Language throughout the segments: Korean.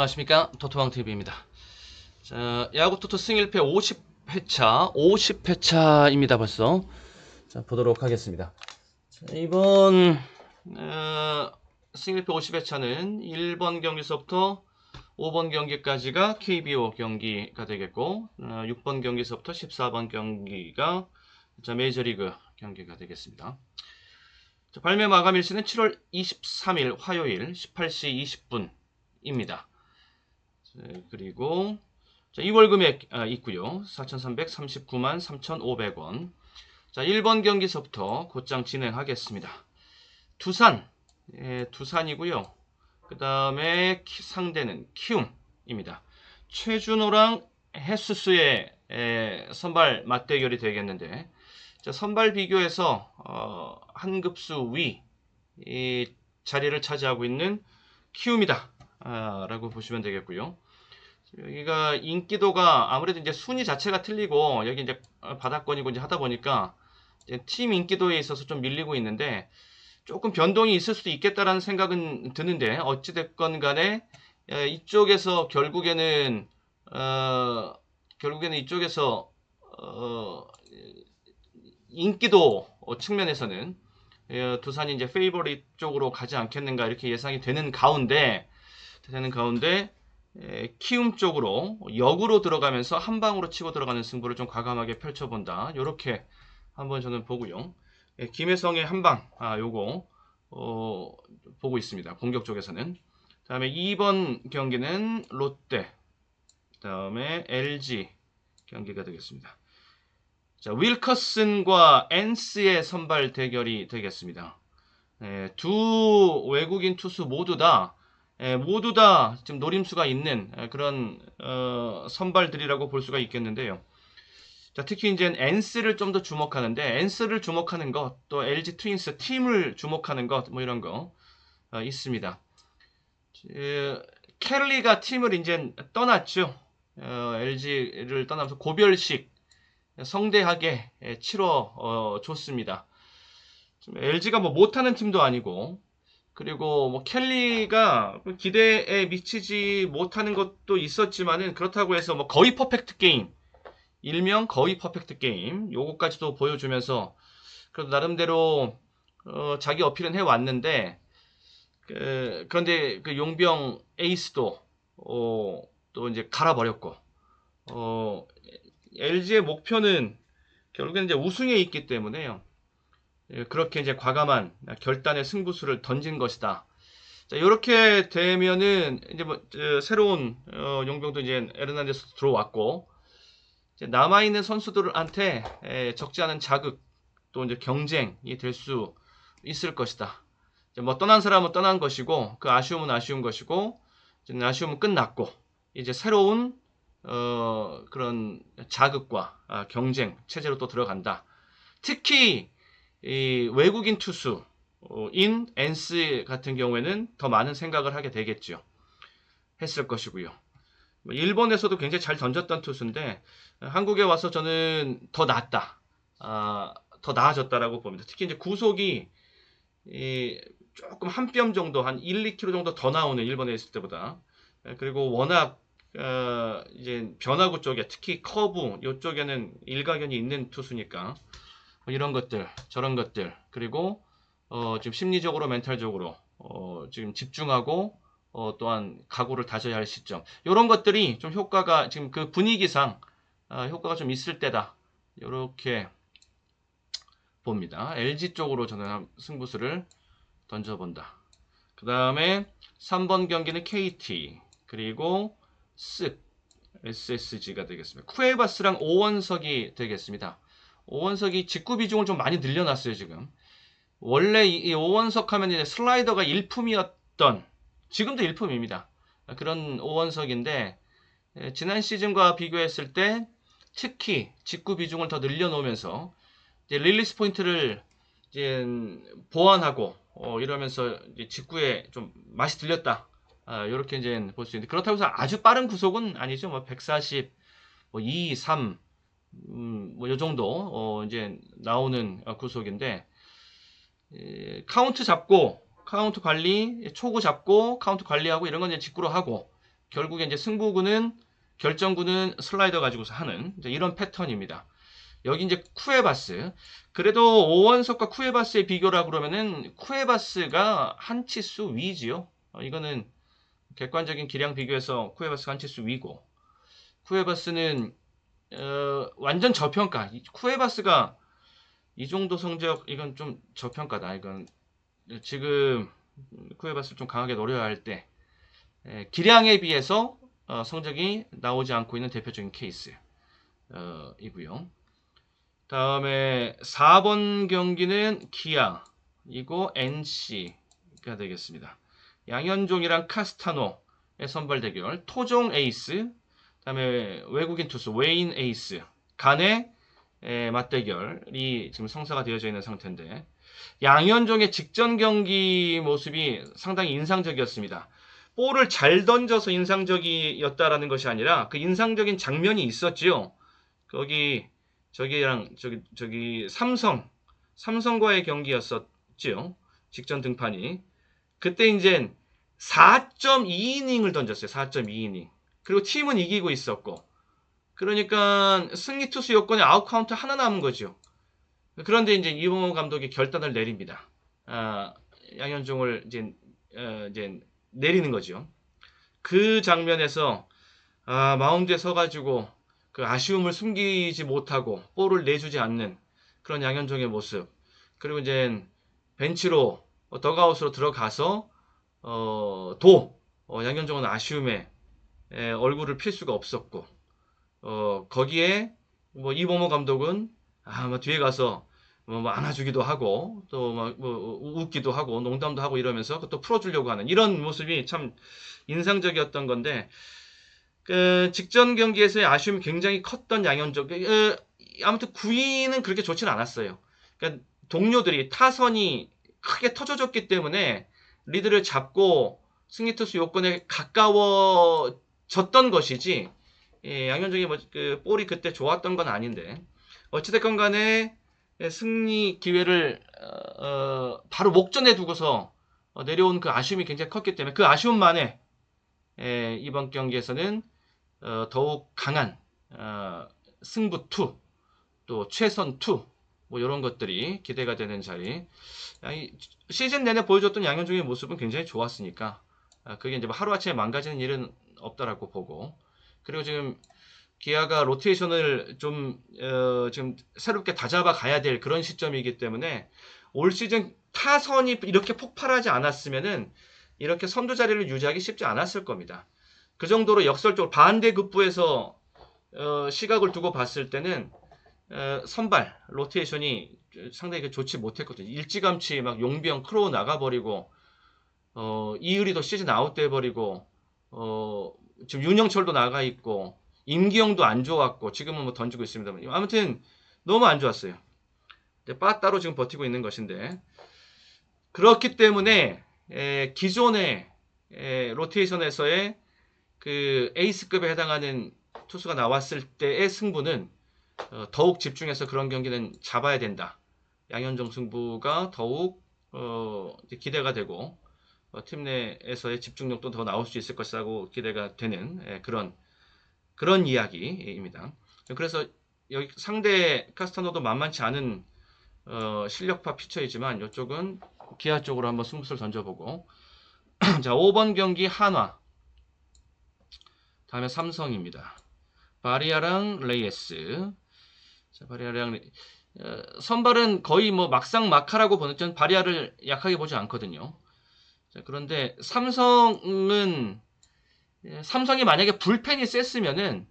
안녕하십니까, 토토왕TV입니다. 자, 야구 토토 승일패 50회차입니다 벌써. 자, 보도록 하겠습니다. 자, 이번 승일패 50회차는 1번 경기서부터 5번 경기까지가 KBO 경기가 되겠고, 6번 경기서부터 14번 경기가 메이저리그 경기가 되겠습니다. 자, 발매 마감 일시는 7월 23일 화요일 18시 20분입니다. 그리고 2월 금액 있고요. 4,339만 3,500원. 자, 1번 경기서부터 곧장 진행하겠습니다. 두산이고요. 그 다음에 상대는 키움입니다. 최준호랑 헤수스의 선발 맞대결이 되겠는데, 자, 선발 비교에서 한 급수 위 자리를 차지하고 있는 키움이다 라고 보시면 되겠고요. 여기가 인기도가 아무래도 이제 순위 자체가 틀리고 여기 이제 바닥권이고 이제 하다 보니까 이제 팀 인기도에 있어서 좀 밀리고 있는데, 조금 변동이 있을 수도 있겠다라는 생각은 드는데, 어찌됐건 간에 이쪽에서 결국에는 이쪽에서 인기도 측면에서는 두산이 이제 페이버릿 쪽으로 가지 않겠는가 이렇게 예상이 되는 가운데 키움 쪽으로 역으로 들어가면서 한 방으로 치고 들어가는 승부를 좀 과감하게 펼쳐본다, 이렇게 한번 저는 보고요. 김혜성의 한방 요거 보고 있습니다, 공격 쪽에서는. 다음에 2번 경기는 롯데, 다음에 LG 경기가 되겠습니다. 자, 윌커슨과 엔스의 선발 대결이 되겠습니다. 두 외국인 투수 모두 다 지금 노림수가 있는 그런 선발들이라고 볼 수가 있겠는데요. 자, 특히 이제 엔스를 좀 더 주목하는데, 엔스를 주목하는 것, 또 LG 트윈스 팀을 주목하는 것, 뭐 이런 거 있습니다. 켈리가 팀을 이제 떠났죠. LG를 떠나면서 고별식 성대하게 치러 줬습니다. LG가 뭐 못하는 팀도 아니고, 그리고 뭐 켈리가 기대에 미치지 못하는 것도 있었지만은, 그렇다고 해서 뭐 거의 퍼펙트 게임, 일명 거의 퍼펙트 게임 요거까지도 보여주면서 그래도 나름대로 자기 어필은 해왔는데, 그런데 그 용병 에이스도 또 이제 갈아버렸고, LG의 목표는 결국엔 이제 우승에 있기 때문에요. 그렇게 이제 과감한 결단의 승부수를 던진 것이다. 자, 이렇게 되면은 이제 뭐 새로운 용병도 이제 에르난데스 들어왔고, 이제 남아있는 선수들한테 적지 않은 자극, 또 이제 경쟁이 될 수 있을 것이다. 이제 뭐 떠난 사람은 떠난 것이고, 그 아쉬움은 아쉬운 것이고, 이제 아쉬움은 끝났고, 이제 새로운 그런 자극과 경쟁 체제로 또 들어간다. 특히 이 외국인 투수인 엔스 같은 경우에는 더 많은 생각을 하게 되겠죠. 했을 것이고요. 일본에서도 굉장히 잘 던졌던 투수인데, 한국에 와서 저는 더 낫다, 더 나아졌다라고 봅니다. 특히 이제 구속이 조금 한 뼘 정도, 한 1, 2kg 정도 더 나오는, 일본에 있을 때보다. 그리고 워낙 이제 변화구 쪽에, 특히 커브 이쪽에는 일가견이 있는 투수니까, 이런 것들, 저런 것들, 그리고 지금 심리적으로, 멘탈적으로 지금 집중하고 또한 각오를 다져야 할 시점, 이런 것들이 좀 효과가, 지금 그 분위기상 효과가 좀 있을 때다, 이렇게 봅니다. LG 쪽으로 저는 승부수를 던져본다. 그 다음에 3번 경기는 KT, 그리고 SSG가 되겠습니다. 쿠에바스랑 오원석이 되겠습니다. 오원석이 직구 비중을 좀 많이 늘려놨어요, 지금. 원래 이 오원석 하면 이제 슬라이더가 일품이었던, 지금도 일품입니다. 그런 오원석인데, 지난 시즌과 비교했을 때 특히 직구 비중을 더 늘려놓으면서 이제 릴리스 포인트를 이제 보완하고 이러면서 이제 직구에 좀 맛이 들렸다. 이렇게 이제 볼 수 있는데, 그렇다고 해서 아주 빠른 구속은 아니죠. 뭐 140, 뭐 2, 3, 뭐 요 정도 이제 나오는 구속인데, 카운트 잡고, 카운트 관리, 초구 잡고 카운트 관리하고 이런 건 이제 직구로 하고, 결국에 이제 승부구는 결정구는 슬라이더 가지고서 하는 이런 패턴입니다. 여기 이제 쿠에바스. 그래도 오원석과 쿠에바스의 비교라 그러면은 쿠에바스가 한 치수 위지요. 이거는 객관적인 기량 비교에서 쿠에바스가 한 치수 위고, 쿠에바스는 완전 저평가. 쿠에바스가 이 정도 성적, 이건 좀 저평가다. 이건 지금 쿠에바스를 좀 강하게 노려야 할 때 기량에 비해서 성적이 나오지 않고 있는 대표적인 케이스 이고요. 다음에 4번 경기는 기아 이고 NC가 되겠습니다. 양현종이랑 카스타노의 선발 대결, 토종 에이스, 그다음에 외국인 투수 웨인 에이스 간의 맞대결이 지금 성사가 되어져 있는 상태인데, 양현종의 직전 경기 모습이 상당히 인상적이었습니다. 볼을 잘 던져서 인상적이었다라는 것이 아니라 그 인상적인 장면이 있었지요. 거기 저기 삼성과의 경기였었지요. 직전 등판이. 그때 이제 4.2이닝을 던졌어요. 4.2이닝. 그리고 팀은 이기고 있었고. 그러니까 승리 투수 요건에 아웃 카운트 하나 남은 거죠. 그런데 이제 이봉호 감독이 결단을 내립니다. 양현종을 이제 내리는 거죠. 그 장면에서 마운드에 서가지고 그 아쉬움을 숨기지 못하고 볼을 내주지 않는 그런 양현종의 모습. 그리고 이제 벤치로 덕아웃으로 들어가서 양현종은 아쉬움에 얼굴을 필 수가 없었고, 거기에 뭐 이범호 감독은 뒤에 가서 뭐 안아주기도 하고 또 막 웃기도 하고 농담도 하고 이러면서 또 풀어주려고 하는 이런 모습이 참 인상적이었던 건데, 그 직전 경기에서의 아쉬움이 굉장히 컸던 양현종. 아무튼 9위는 그렇게 좋지는 않았어요. 그러니까 동료들이 타선이 크게 터져줬기 때문에 리드를 잡고 승리 투수 요건에 가까워졌던 것이지, 양현종이 볼이 그때 좋았던 건 아닌데, 어찌됐건 간에 승리 기회를 바로 목전에 두고서 내려온 그 아쉬움이 굉장히 컸기 때문에 그 아쉬움만에 이번 경기에서는 더욱 강한 승부 2, 또 최선 2, 뭐 이런 것들이 기대가 되는 자리. 시즌 내내 보여줬던 양현종의 모습은 굉장히 좋았으니까 그게 이제 하루아침에 망가지는 일은 없다라고 보고, 그리고 지금 기아가 로테이션을 좀 지금 새롭게 다잡아 가야 될 그런 시점이기 때문에 올 시즌 타선이 이렇게 폭발하지 않았으면은 이렇게 선두 자리를 유지하기 쉽지 않았을 겁니다. 그 정도로 역설적으로 반대급부에서 시각을 두고 봤을 때는 선발 로테이션이 상당히 좋지 못했거든요. 일찌감치 막 용병 크로우 나가버리고 이의리도 시즌 아웃돼버리고 지금 윤영철도 나가 있고 임기영도 안 좋았고 지금은 뭐 던지고 있습니다만 아무튼 너무 안 좋았어요. 빠따로 지금 버티고 있는 것인데, 그렇기 때문에 기존의 로테이션에서의 그 에이스급에 해당하는 투수가 나왔을 때의 승부는 더욱 집중해서 그런 경기는 잡아야 된다. 양현종 승부가 더욱 기대가 되고 팀 내에서의 집중력도 더 나올 수 있을 것이라고 기대가 되는 그런 이야기입니다. 그래서 여기 상대 카스타노도 만만치 않은 실력파 피처이지만 이쪽은 기아 쪽으로 한번 승부수를 던져보고 자, 5번 경기 한화, 다음에 삼성입니다. 바리아랑 레이에스. 자, 바리아랑 선발은 거의 뭐 막상 막하라고 보는, 전 바리아를 약하게 보지 않거든요. 자, 그런데 삼성이 만약에 불펜이 셌으면은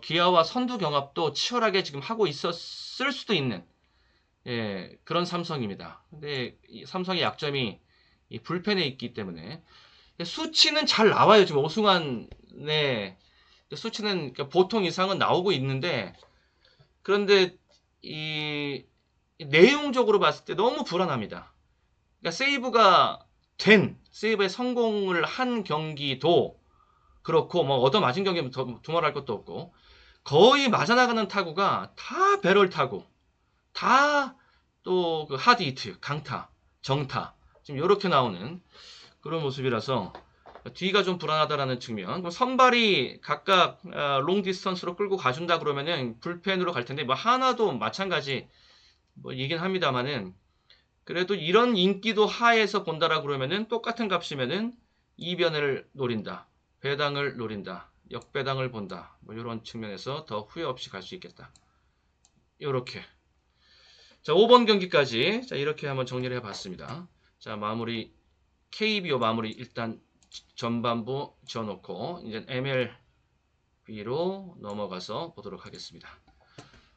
기아와 선두 경합도 치열하게 지금 하고 있었을 수도 있는 그런 삼성입니다. 근데 이 삼성의 약점이 이 불펜에 있기 때문에 수치는 잘 나와요. 지금 오승환의 수치는 보통 이상은 나오고 있는데, 그런데 이 내용적으로 봤을 때 너무 불안합니다. 그러니까 세이브에 성공을 한 경기도 그렇고 뭐 얻어맞은 경기는 두말할 것도 없고 거의 맞아나가는 타구가 다 배럴 타구, 다 또 그 하드 히트, 강타, 정타 지금 이렇게 나오는 그런 모습이라서 뒤가 좀 불안하다라는 측면. 그럼 선발이 각각 롱 디스턴스로 끌고 가준다 그러면은 불펜으로 갈 텐데 뭐 하나도 마찬가지 뭐 이긴 합니다만은 그래도 이런 인기도 하에서 본다라 그러면은 똑같은 값이면은 이변을 노린다, 배당을 노린다, 역배당을 본다. 뭐 이런 측면에서 더 후회 없이 갈 수 있겠다. 이렇게. 자, 5번 경기까지 자 이렇게 한번 정리를 해봤습니다. 자 마무리 KBO 마무리 일단 전반부 지어놓고 이제 MLB로 넘어가서 보도록 하겠습니다.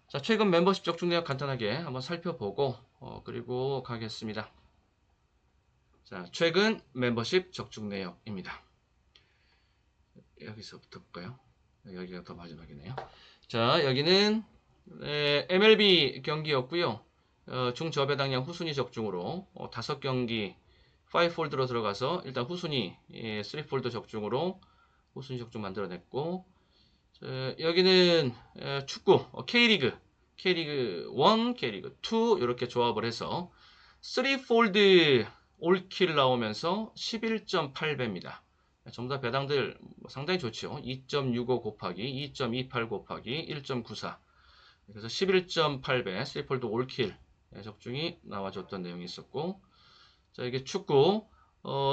자 최근 멤버십 적중 내역 간단하게 한번 살펴보고 그리고 가겠습니다. 자 최근 멤버십 적중 내역입니다. 여기서부터 볼까요? 여기가 더 마지막이네요. 자 여기는 MLB 경기였고요. 중저배당량 후순위 적중으로 5경기 5폴드로 들어가서 일단 후순위 3폴드 적중으로 후순위 적중 만들어냈고 여기는 축구 K리그 1, K리그 2 이렇게 조합을 해서 3폴드 올킬 나오면서 11.8배입니다. 전부 다 배당들 상당히 좋죠. 2.65 곱하기 2.28 곱하기 1.94 그래서 11.8배 3폴드 올킬 적중이 나와줬던 내용이 있었고 자 이게 축구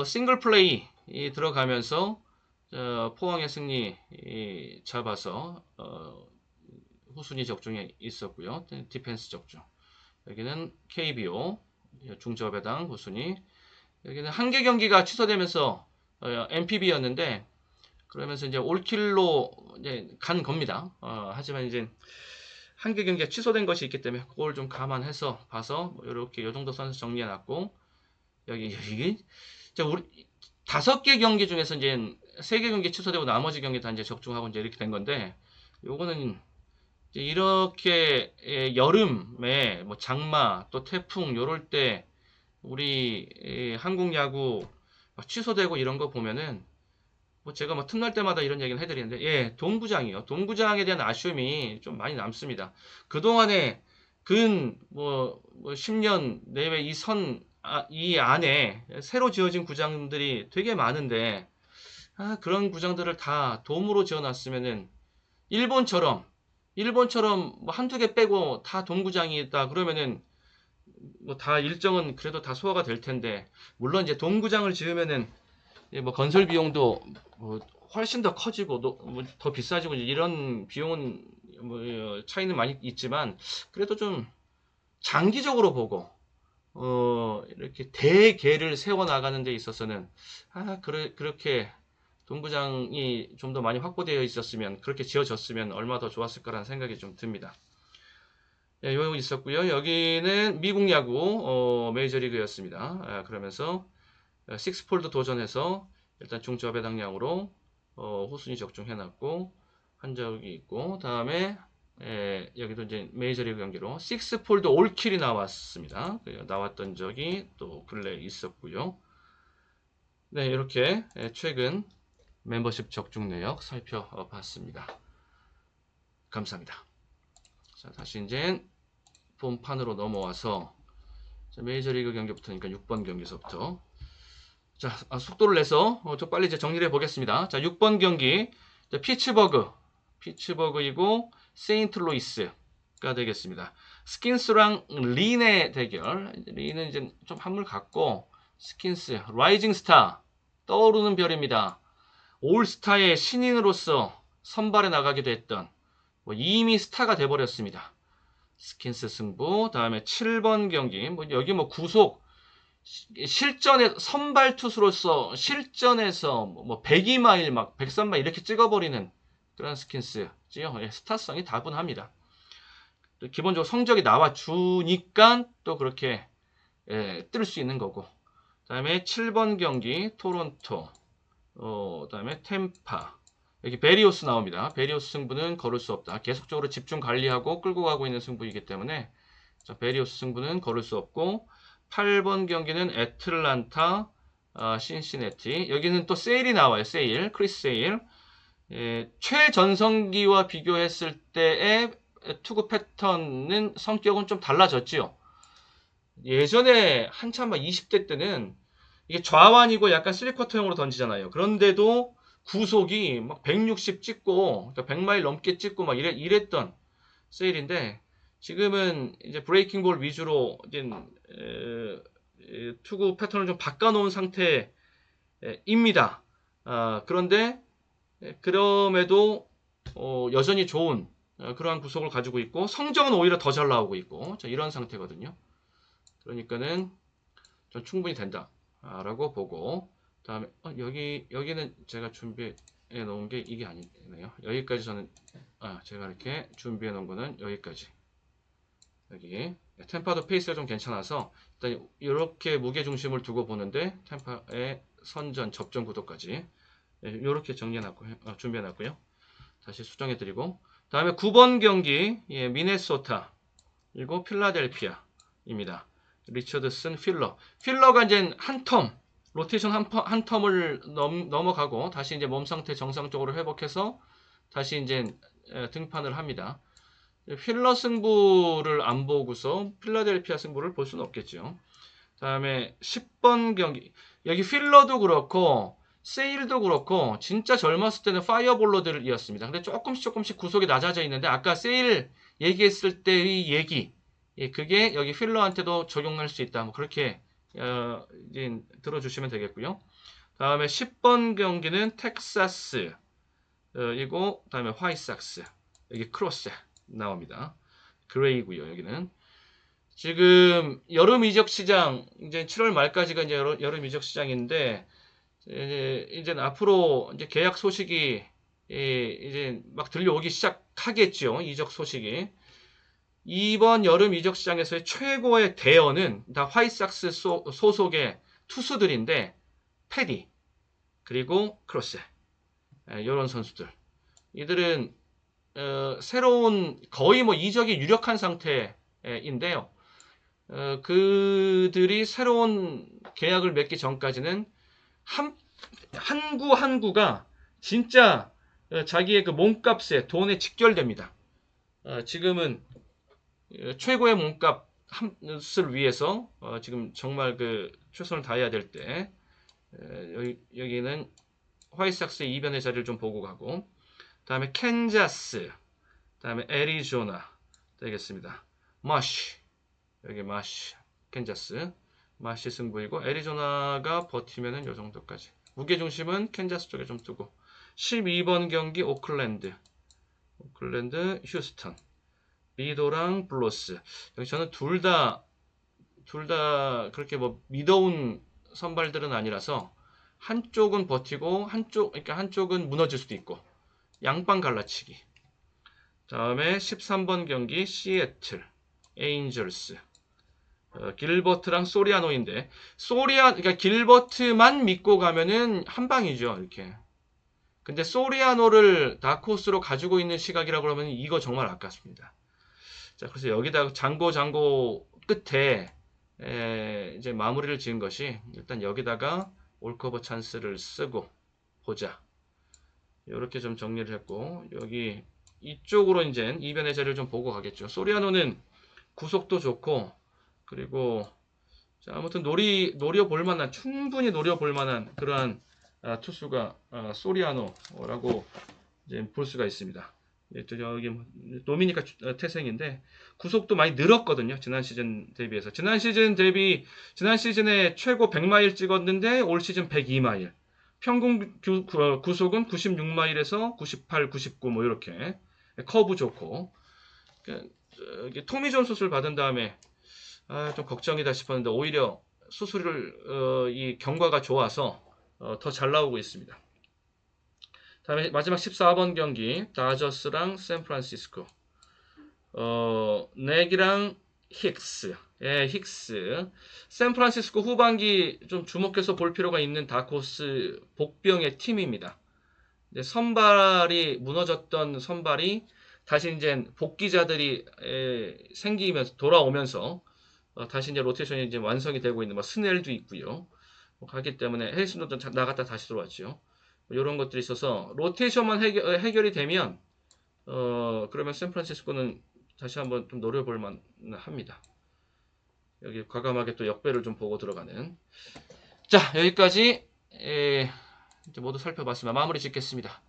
싱글 플레이 들어가면서 포항의 승리 잡아서 후순위 적중에 있었고요. 디펜스 적중. 여기는 KBO 중저배당 후순위. 여기는 한 개 경기가 취소되면서 MPB였는데 그러면서 이제 올킬로 이제 간 겁니다. 하지만 이제 한 개 경기가 취소된 것이 있기 때문에 그걸 좀 감안해서 봐서 뭐 이렇게 요 정도 선에서 정리해놨고 여기 우리 5개 경기 중에서 이제 3개 경기 취소되고 나머지 경기 다 이제 적중하고 이제 이렇게 된 건데 요거는 이제 이렇게 여름에 뭐 장마 또 태풍 요럴 때 우리 한국 야구 취소되고 이런 거 보면은 뭐 제가 뭐 틈날 때마다 이런 얘기를 해드리는데 예 동구장이요. 동구장에 대한 아쉬움이 좀 많이 남습니다. 그동안에 뭐 10년 내외 이 안에 새로 지어진 구장들이 되게 많은데 그런 구장들을 다 돔으로 지어놨으면은 일본처럼 뭐 한두 개 빼고 다 돔구장이다 그러면은 뭐 다 일정은 그래도 다 소화가 될 텐데 물론 이제 돔구장을 지으면은 뭐 건설 비용도 뭐 훨씬 더 커지고 더 비싸지고 이런 비용은 뭐 차이는 많이 있지만 그래도 좀 장기적으로 보고 이렇게 대계를 세워 나가는 데 있어서는 그렇게 동구장이 좀 더 많이 확보되어 있었으면 그렇게 지어졌으면 얼마나 더 좋았을까라는 생각이 좀 듭니다. 예, 요거 있었고요. 여기는 미국 야구 메이저리그였습니다. 그러면서 식스폴드 도전해서 일단 중저배당량으로 후순위 적중해놨고 한 적이 있고 다음에 여기도 이제 메이저리그 경기로 식스폴드 올킬이 나왔습니다. 나왔던 적이 또 근래에 있었고요. 네, 이렇게 최근 멤버십 적중 내역 살펴봤습니다. 감사합니다. 자, 다시 이제 본판으로 넘어와서 메이저리그 경기부터니까 6번 경기서부터 자, 속도를 내서 좀 빨리 이제 정리를 해보겠습니다. 자, 6번 경기 피츠버그이고 세인트루이스가 되겠습니다. 스킨스랑 린의 대결. 린은 이제 좀 한물 같고 스킨스 라이징 스타 떠오르는 별입니다. 올스타의 신인으로서 선발에 나가기도 했던 뭐 이미 스타가 돼버렸습니다. 스킨스 승부. 다음에 7번 경기. 뭐 여기 뭐 구속 실전에 선발 투수로서 실전에서 뭐 102마일 막 103마일 이렇게 찍어버리는 그런 스킨스지요. 스타성이 다분합니다. 기본적으로 성적이 나와 주니까 또 그렇게 뜰 수 있는 거고. 다음에 7번 경기 토론토. 다음에 템파. 여기 베리오스 나옵니다. 베리오스 승부는 걸을 수 없다. 계속적으로 집중 관리하고 끌고 가고 있는 승부이기 때문에 자, 베리오스 승부는 걸을 수 없고 8번 경기는 애틀란타 신시내티. 여기는 또 세일이 나와요. 크리스 세일. 최전성기와 비교했을 때의 투구 패턴은 성격은 좀 달라졌지요. 예전에 한참 막 20대 때는 이게 좌완이고 약간 3쿼터형으로 던지잖아요. 그런데도 구속이 막 160 찍고, 그러니까 100마일 넘게 찍고 막 이랬던 세일인데, 지금은 이제 브레이킹 볼 위주로 이제 투구 패턴을 좀 바꿔놓은 상태입니다. 그런데 그럼에도 여전히 좋은 그러한 구속을 가지고 있고 성적은 오히려 더 잘 나오고 있고 자, 이런 상태거든요. 그러니까는 좀 충분히 된다 라고 보고 다음에 여기는 제가 준비해 놓은 게 이게 아니네요. 여기까지 저는 제가 이렇게 준비해 놓은 거는 여기까지. 여기 템파도 페이스가 좀 괜찮아서 일단 이렇게 무게 중심을 두고 보는데 템파의 선전 접전 구도까지 이렇게 정리해놨고요. 준비해놨고요. 다시 수정해드리고 다음에 9번 경기 미네소타 그리고 필라델피아입니다. 리처드슨 필러가 이제 한 텀 로테이션 한 텀을 넘어가고 다시 이제 몸 상태 정상적으로 회복해서 다시 이제 등판을 합니다. 필러 승부를 안 보고서 필라델피아 승부를 볼 수는 없겠죠. 다음에 10번 경기 여기 필러도 그렇고 세일도 그렇고 진짜 젊었을 때는 파이어볼러들이었습니다. 근데 조금씩 구속이 낮아져 있는데 아까 세일 얘기했을 때의 얘기 그게 여기 필러한테도 적용할 수 있다. 뭐 그렇게 이제 들어주시면 되겠고요. 다음에 10번 경기는 텍사스 이고 다음에 화이삭스 여기 크로스 나옵니다. 그레이고요. 여기는 지금 여름 이적 시장 이제 7월 말까지가 이제 여름 이적 시장인데 이제 앞으로 이제 계약 소식이 이제 막 들려오기 시작하겠죠. 이적 소식이. 이번 여름 이적 시장에서의 최고의 대어는 다 화이삭스 소속의 투수들인데 패디 그리고 크로스 이런 선수들. 이들은 새로운 거의 뭐 이적이 유력한 상태인데요. 그들이 새로운 계약을 맺기 전까지는 한 구가 진짜 자기의 그 몸값에 돈에 직결됩니다. 지금은 최고의 몸값을 위해서 지금 정말 그 최선을 다해야 될 때 여기는 화이삭스의 이변의 자리를 좀 보고 가고 다음에 캔자스 다음에 애리조나 되겠습니다. 마시 여기 마시 캔자스 마시 승부이고 애리조나가 버티면은 요 정도까지 무게중심은 캔자스 쪽에 좀 두고 12번 경기 오클랜드 휴스턴 리도랑 블로스 여기 저는 둘 다 그렇게 뭐 미더운 선발들은 아니라서 한쪽은 버티고 그러니까 한쪽은 무너질 수도 있고 양방 갈라치기 다음에 13번 경기 시애틀 에인절스 길버트랑 소리아노인데 그러니까 길버트만 믿고 가면은 한 방이죠 이렇게. 근데 소리아노를 다크호스로 가지고 있는 시각이라고 그러면 이거 정말 아깝습니다. 자 그래서 여기다가 장고 끝에 이제 마무리를 지은 것이 일단 여기다가 올커버 찬스를 쓰고 보자. 이렇게 좀 정리를 했고 여기 이쪽으로 이제 이변의 자리를 좀 보고 가겠죠. 소리아노는 구속도 좋고 그리고 자, 아무튼 노려볼 만한 충분히 노려볼 만한 그러한 투수가 소리아노라고 이제 볼 수가 있습니다. 여기 도미니카 태생인데 구속도 많이 늘었거든요. 지난 시즌 대비해서 지난 시즌에 최고 100마일 찍었는데 올 시즌 102마일 평균 구속은 96마일에서 98, 99 뭐 이렇게 커브 좋고 토미존 수술 받은 다음에 좀 걱정이다 싶었는데 오히려 수술을 이 경과가 좋아서 더 잘 나오고 있습니다. 다음에 마지막 14번 경기 다저스랑 샌프란시스코 넥이랑 힉스 힉스 샌프란시스코 후반기 좀 주목해서 볼 필요가 있는 다크호스 복병의 팀입니다. 선발이 무너졌던 선발이 다시 이제 복귀자들이 생기면서 돌아오면서 다시 이제 로테이션이 이제 완성이 되고 있는 스넬도 있고요. 하기 때문에 해리슨도 나갔다 다시 들어왔죠. 이런 것들이 있어서 로테이션만 해결이 되면 그러면 샌프란시스코는 다시 한번 좀 노려볼 만합니다. 여기 과감하게 또 역배를 좀 보고 들어가는. 자, 여기까지 이제 모두 살펴봤습니다. 마무리 짓겠습니다.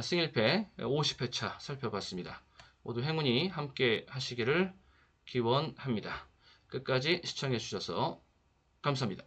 승일패 50회차 살펴봤습니다. 모두 행운이 함께 하시기를 기원합니다. 끝까지 시청해 주셔서 감사합니다.